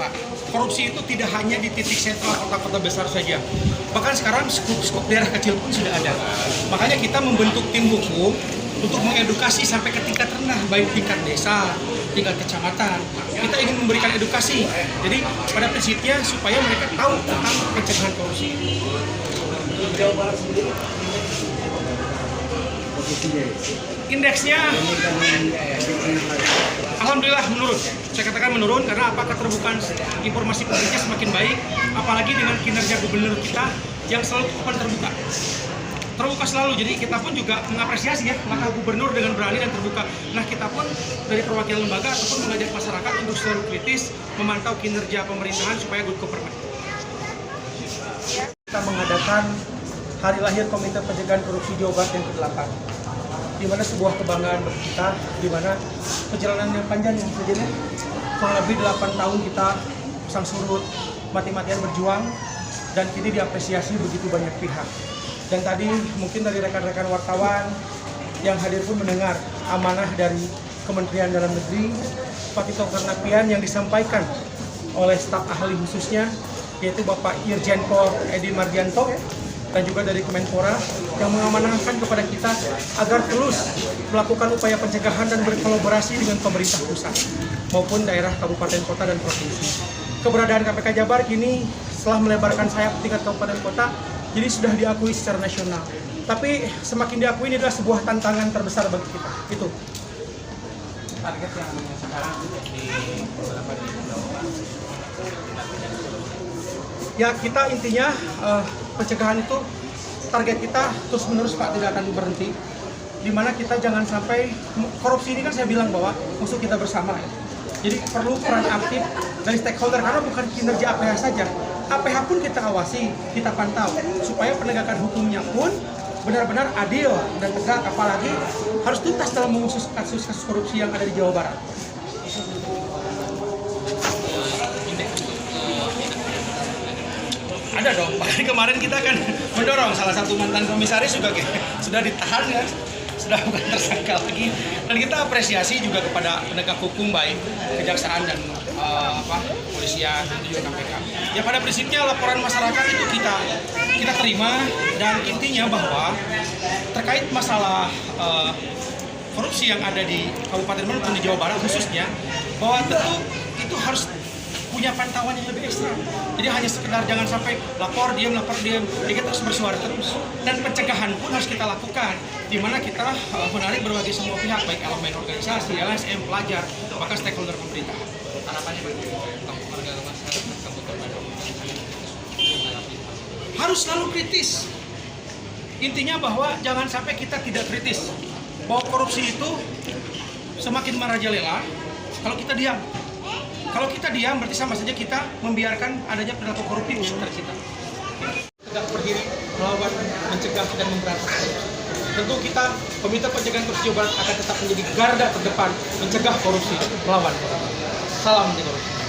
Pak, korupsi itu tidak hanya di titik sentral kota-kota besar saja. Bahkan sekarang skup-skup daerah kecil pun sudah ada. Makanya kita membentuk tim hukum untuk mengedukasi sampai ke tingkat rendah, baik tingkat desa, tingkat kecamatan. Kita ingin memberikan edukasi. Jadi pada prinsipnya supaya mereka tahu tentang pencegahan korupsi. Jawa Barat sendiri Indeksnya alhamdulillah menurun. Saya katakan menurun karena apa, keterbukaan informasi publiknya semakin baik, apalagi dengan kinerja gubernur kita yang selalu open terbuka selalu. Jadi kita pun juga mengapresiasi ya langkah gubernur dengan berani dan terbuka. Nah, kita pun dari perwakilan lembaga ataupun mengajak masyarakat untuk selalu kritis memantau kinerja pemerintahan supaya good government. Kita mengadakan hari lahir Komite Pencegahan Korupsi Jawa Barat yang ke-8, di mana sebuah kebanggaan bagi kita, di mana perjalanan yang panjang yang terjadi kurang lebih 8 tahun kita pasang surut, mati-matian berjuang, dan kini diapresiasi begitu banyak pihak. Dan tadi mungkin dari rekan-rekan wartawan yang hadir pun mendengar amanah dari Kementerian Dalam Negeri, Pak Tito Karnavian yang disampaikan oleh staf ahli khususnya, yaitu Bapak Irjen Pol Edi Mardianto, dan juga dari Kemenpora yang mengamanahkan kepada kita agar terus melakukan upaya pencegahan dan berkolaborasi dengan pemerintah pusat maupun daerah, kabupaten, kota, dan provinsi. Keberadaan KPK Jabar kini setelah melebarkan sayap tingkat kabupaten kota, jadi sudah diakui secara nasional. Tapi semakin diakui ini adalah sebuah tantangan terbesar bagi kita. Itu target yang sekarang di beberapa di Jawa Barat. ya, kita intinya pencegahan itu target kita terus menerus Pak, tidak akan berhenti. Dimana kita jangan sampai korupsi ini kan saya bilang bahwa musuh kita bersama ya. Jadi perlu peran aktif dari stakeholder karena bukan kinerja APH saja. APH pun kita awasi, kita pantau supaya penegakan hukumnya pun benar-benar adil dan tegak, apalagi harus tuntas dalam mengusut kasus-kasus korupsi yang ada di Jawa Barat. Ada dong, bahkan kemarin kita kan mendorong salah satu mantan komisaris juga sudah ditahan ya, sudah bukan tersangka lagi. Dan kita apresiasi juga kepada penegak hukum baik kejaksaan dan kepolisian dan juga KPK. Ya pada prinsipnya laporan masyarakat itu kita terima, dan intinya bahwa terkait masalah korupsi yang ada di Kabupaten maupun di Jawa Barat khususnya, bahwa tentu itu harus punya pantauan yang lebih ekstra. Jadi hanya sekedar jangan sampai lapor diam, ya kita harus bersuara terus. Dan pencegahan pun harus kita lakukan, di mana kita menarik berbagai semua pihak, baik elemen organisasi, LSM, pelajar, bahkan stakeholder pemerintah. Harapannya bagi warga masyarakat Kabupaten Bandung Harus selalu kritis. Intinya bahwa jangan sampai kita tidak kritis. Bahwa korupsi itu semakin merajalela kalau kita diam. Kalau kita diam berarti sama saja kita membiarkan adanya perilaku koruptif di sekitar kita. Tegak berdiri melawan, mencegah, dan memberantas. Tentu kita, Komite Pencegahan Korupsi Jawa Barat akan tetap menjadi garda terdepan mencegah korupsi, melawan. Salam anti korupsi.